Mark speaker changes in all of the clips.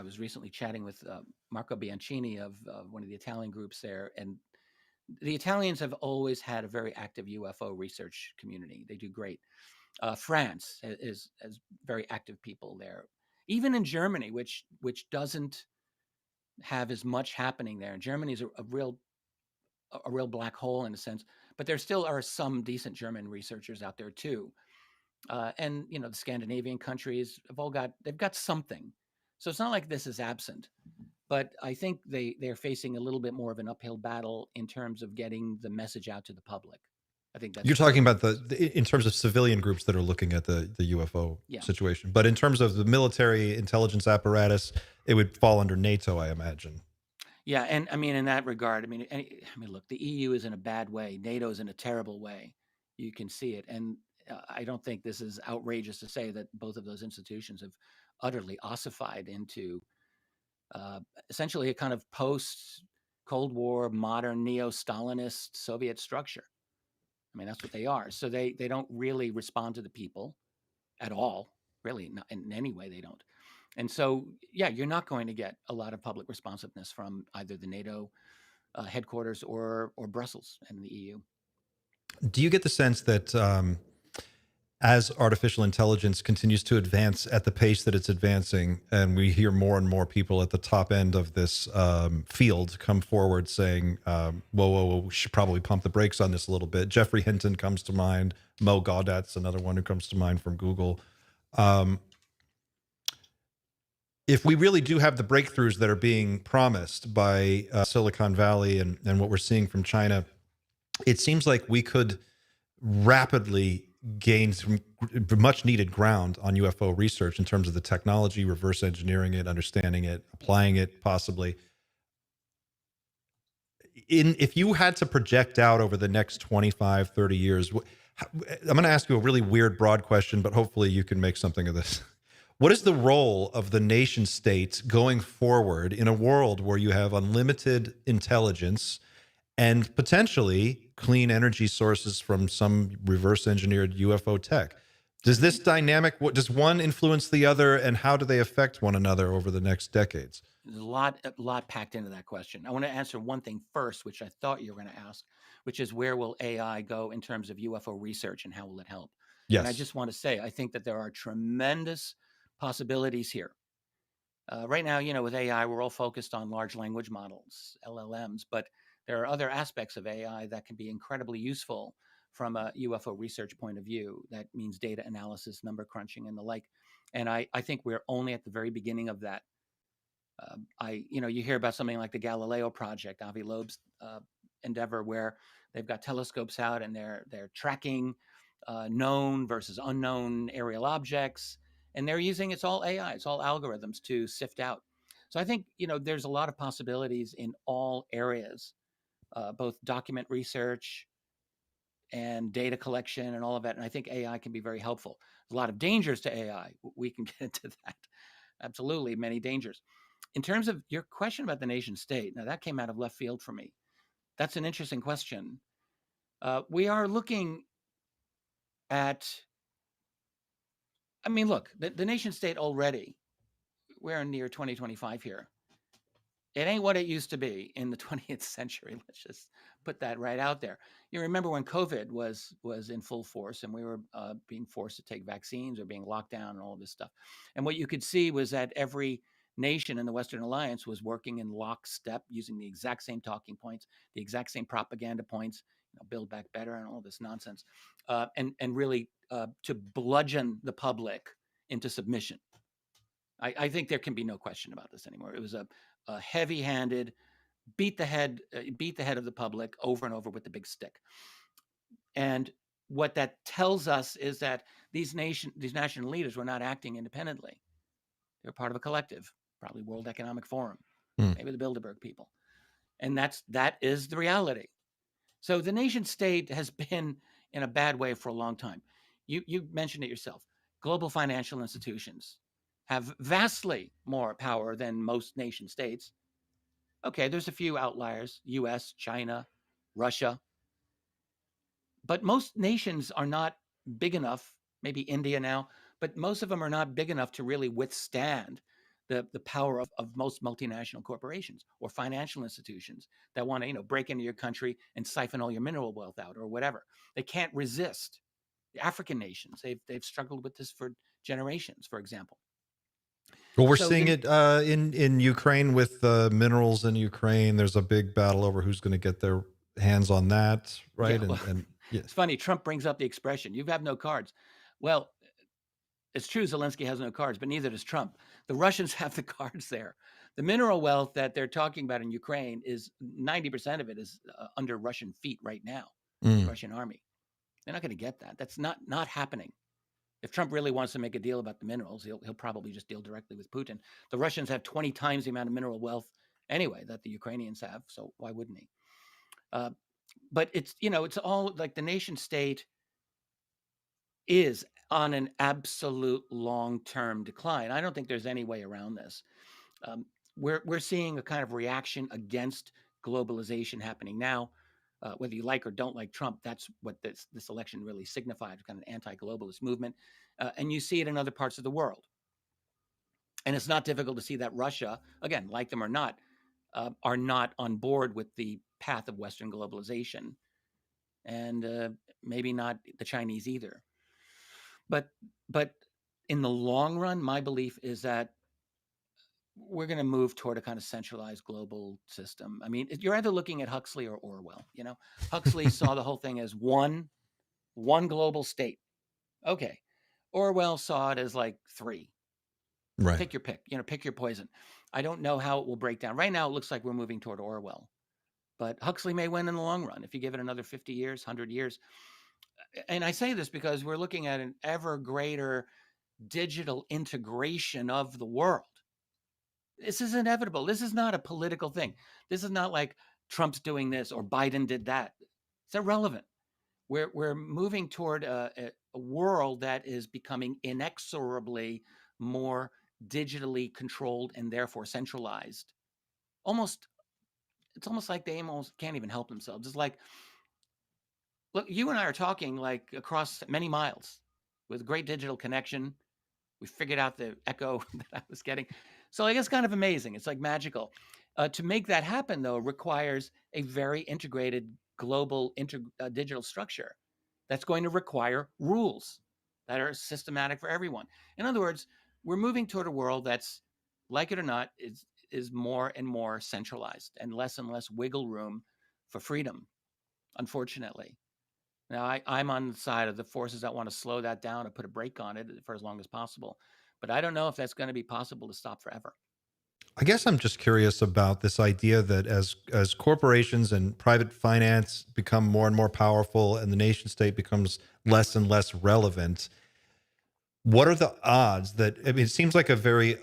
Speaker 1: I was recently chatting with Marco Bianchini of one of the Italian groups there, and the Italians have always had a very active UFO research community. They do great. France is very active people there. Even in Germany, which doesn't have as much happening there. And Germany is a real black hole in a sense, but there still are some decent German researchers out there too. And you know, the Scandinavian countries they've got something. So it's not like this is absent, but I think they're facing a little bit more of an uphill battle in terms of getting the message out to the public. I think that's
Speaker 2: You're
Speaker 1: true.
Speaker 2: talking about in terms of civilian groups that are looking at the UFO
Speaker 1: Yeah.
Speaker 2: situation, but in terms of the military intelligence apparatus, it would fall under NATO, I imagine.
Speaker 1: Yeah, and I mean, in that regard, look, the EU is in a bad way. NATO is in a terrible way. You can see it, and I don't think this is outrageous to say that both of those institutions have utterly ossified into essentially a kind of post-Cold War, modern neo-Stalinist Soviet structure. I mean, that's what they are. So they don't really respond to the people at all, really, not in any way. They don't. And so, yeah, you're not going to get a lot of public responsiveness from either the NATO headquarters or Brussels and the EU.
Speaker 2: Do you get the sense that as artificial intelligence continues to advance at the pace that it's advancing, and we hear more and more people at the top end of this field come forward saying, whoa, whoa, whoa, we should probably pump the brakes on this a little bit. Jeffrey Hinton comes to mind. Mo Gaudat's another one who comes to mind from Google. If we really do have the breakthroughs that are being promised by Silicon Valley and what we're seeing from China, it seems like we could rapidly gain some much needed ground on UFO research in terms of the technology, reverse engineering it, understanding it, applying it possibly. If you had to project out over the next 25, 30 years, I'm going to ask you a really weird, broad question, but hopefully you can make something of this. What is the role of the nation state going forward in a world where you have unlimited intelligence and potentially clean energy sources from some reverse engineered UFO tech? Does this dynamic, does one influence the other, and how do they affect one another over the next decades?
Speaker 1: There's a lot packed into that question. I want to answer one thing first, which I thought you were going to ask, which is where will AI go in terms of UFO research and how will it help? And I
Speaker 2: Yes.
Speaker 1: just want to say, I think that there are tremendous possibilities here. Right now, you know, with AI, we're all focused on large language models, LLMs, but there are other aspects of AI that can be incredibly useful from a UFO research point of view. That means data analysis, number crunching, and the like. And I think we're only at the very beginning of that. You hear about something like the Galileo project, Avi Loeb's endeavor, where they've got telescopes out and they're tracking known versus unknown aerial objects, and they're using it's all AI, it's all algorithms to sift out. So I think there's a lot of possibilities in all areas, both document research and data collection and all of that. And I think AI can be very helpful. There's a lot of dangers to AI. We can get into that. Absolutely, many dangers. In terms of your question about the nation state, now that came out of left field for me. That's an interesting question. We are looking at, look, the nation state already, we're near 2025 here. It ain't what it used to be in the 20th century. Let's just put that right out there. You remember when COVID was in full force and we were being forced to take vaccines or being locked down and all of this stuff. And what you could see was that every nation in the Western Alliance was working in lockstep, using the exact same talking points, the exact same propaganda points, build back better and all this nonsense, and really to bludgeon the public into submission. I think there can be no question about this anymore. It was a heavy-handed, beat the head of the public over and over with the big stick. And what that tells us is that these national leaders were not acting independently. They're part of a collective, probably World Economic Forum, maybe the Bilderberg people. And that is the reality. So the nation state has been in a bad way for a long time. You mentioned it yourself. Global financial institutions have vastly more power than most nation states. Okay, there's a few outliers, US, China, Russia. But most nations are not big enough, maybe India now, but most of them are not big enough to really withstand the power of most multinational corporations or financial institutions that want to, break into your country and siphon all your mineral wealth out or whatever. They can't resist. The African nations, they've struggled with this for generations, for example.
Speaker 2: Well, we're
Speaker 1: So
Speaker 2: seeing
Speaker 1: the
Speaker 2: it in Ukraine with minerals in Ukraine. There's a big battle over who's going to get their hands on that,
Speaker 1: Yeah,
Speaker 2: right?
Speaker 1: well,
Speaker 2: And yeah,
Speaker 1: it's funny. Trump brings up the expression, "You have no cards." Well, it's true Zelensky has no cards, but neither does Trump. The Russians have the cards there. The mineral wealth that they're talking about in Ukraine is 90% of it is under Russian feet right now, the
Speaker 2: mm,
Speaker 1: Russian army. They're not going to get that. That's not happening. If Trump really wants to make a deal about the minerals, he'll probably just deal directly with Putin. The Russians have 20 times the amount of mineral wealth anyway that the Ukrainians have, so why wouldn't he? Uh, but it's all like the nation state is on an absolute long-term decline. I don't think there's any way around this. Um, we're seeing a kind of reaction against globalization happening now. Whether you like or don't like Trump, that's what this election really signified, kind of an anti-globalist movement. And you see it in other parts of the world. And it's not difficult to see that Russia, again, like them or not, are not on board with the path of Western globalization, and maybe not the Chinese either. But but in the long run, my belief is that we're going to move toward a kind of centralized global system. I mean, you're either looking at Huxley or Orwell. Huxley saw the whole thing as one global state. Okay, Orwell saw it as like three.
Speaker 2: right.
Speaker 1: Pick your pick. Pick your poison. I don't know how it will break down. Right now, it looks like we're moving toward Orwell, but Huxley may win in the long run if you give it another 50 years, 100 years. And I say this because we're looking at an ever greater digital integration of the world. This is inevitable. This is not a political thing. This is not like Trump's doing this or Biden did that. It's irrelevant. We're moving toward a world that is becoming inexorably more digitally controlled and therefore centralized. Almost, it's almost like they almost can't even help themselves. It's like, look, you and I are talking like across many miles with great digital connection. We figured out the echo that I was getting. So like, it's kind of amazing. It's like magical. To make that happen, though, requires a very integrated global digital structure that's going to require rules that are systematic for everyone. In other words, we're moving toward a world that's, like it or not, is more and more centralized and less wiggle room for freedom, unfortunately. Now, I'm on the side of the forces that want to slow that down and put a brake on it for as long as possible. But I don't know if that's going to be possible to stop forever.
Speaker 2: I guess I'm just curious about this idea that as corporations and private finance become more and more powerful and the nation state becomes less and less relevant, what are the odds that, I mean, it seems like a very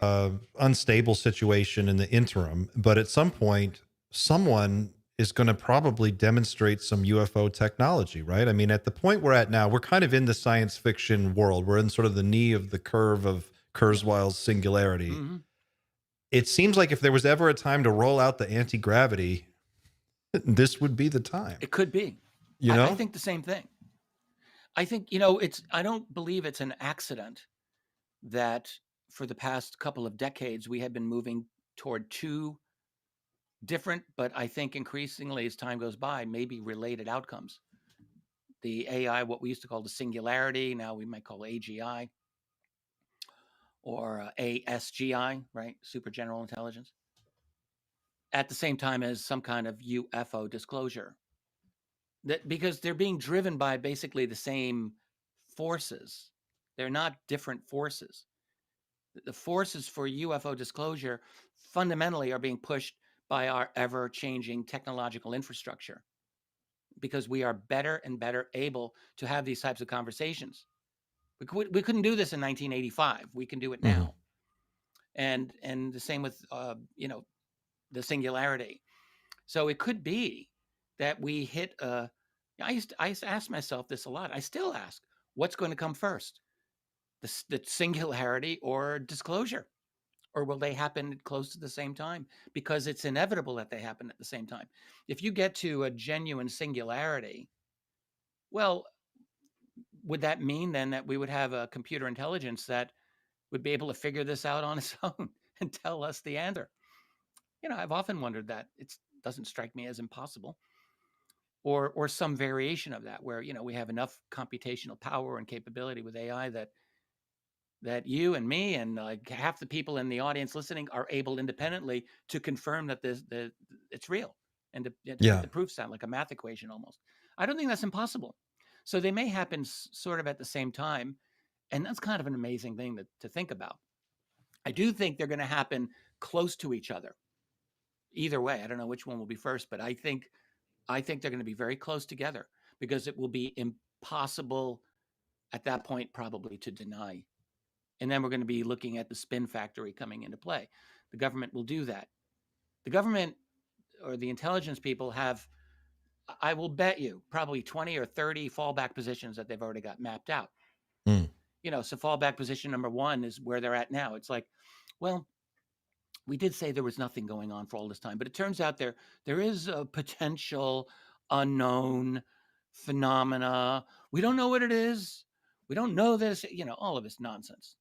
Speaker 2: unstable situation in the interim, but at some point, someone is going to probably demonstrate some UFO technology, right? I mean, at the point we're at now, we're kind of in the science fiction world. We're in sort of the knee of the curve of
Speaker 1: Yeah.
Speaker 2: Kurzweil's singularity.
Speaker 1: hmm
Speaker 2: It seems like if there was ever a time to roll out the anti-gravity, this would be the time,
Speaker 1: It could be.
Speaker 2: you
Speaker 1: I
Speaker 2: know?
Speaker 1: think the same thing. I think, I don't believe it's an accident that for the past couple of decades, we have been moving toward two different, but I think increasingly as time goes by, maybe related outcomes. The AI, what we used to call the singularity, now we might call AGI or ASGI, right? Super general intelligence, at the same time as some kind of UFO disclosure. That because they're being driven by basically the same forces. They're not different forces. The forces for UFO disclosure fundamentally are being pushed by our ever changing technological infrastructure because we are better and better able to have these types of conversations. We couldn't do this in 1985. We can do it
Speaker 2: Mhm.
Speaker 1: now. And the same with the singularity. So it could be that we hit a. I used to ask myself this a lot. I still ask, what's going to come first, the singularity or disclosure, or will they happen close to the same time? Because it's inevitable that they happen at the same time. If you get to a genuine singularity, well, would that mean then that we would have a computer intelligence that would be able to figure this out on its own? and tell us the answer. I've often wondered that. It doesn't strike me as impossible. Or some variation of that, where we have enough computational power and capability with AI that you and me and like half the people in the audience listening are able independently to confirm that it's real, and to make
Speaker 2: Yeah.
Speaker 1: the proof sound like a math equation almost. I don't think that's impossible. So they may happen sort of at the same time, and that's kind of an amazing thing to think about. I do think they're going to happen close to each other. Either way, I don't know which one will be first, but I think they're going to be very close together, because it will be impossible at that point probably to deny. And then we're going to be looking at the spin factory coming into play. The government will do that. The government or the intelligence people have, I will bet you, probably 20 or 30 fallback positions that they've already got mapped out.
Speaker 2: Mm.
Speaker 1: So fallback position number one is where they're at now. It's like, well, we did say there was nothing going on for all this time, but it turns out there is a potential unknown phenomena. We don't know what it is. We don't know this, all of this nonsense.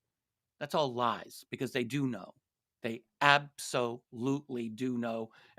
Speaker 1: That's all lies, because they do know. They absolutely do know. And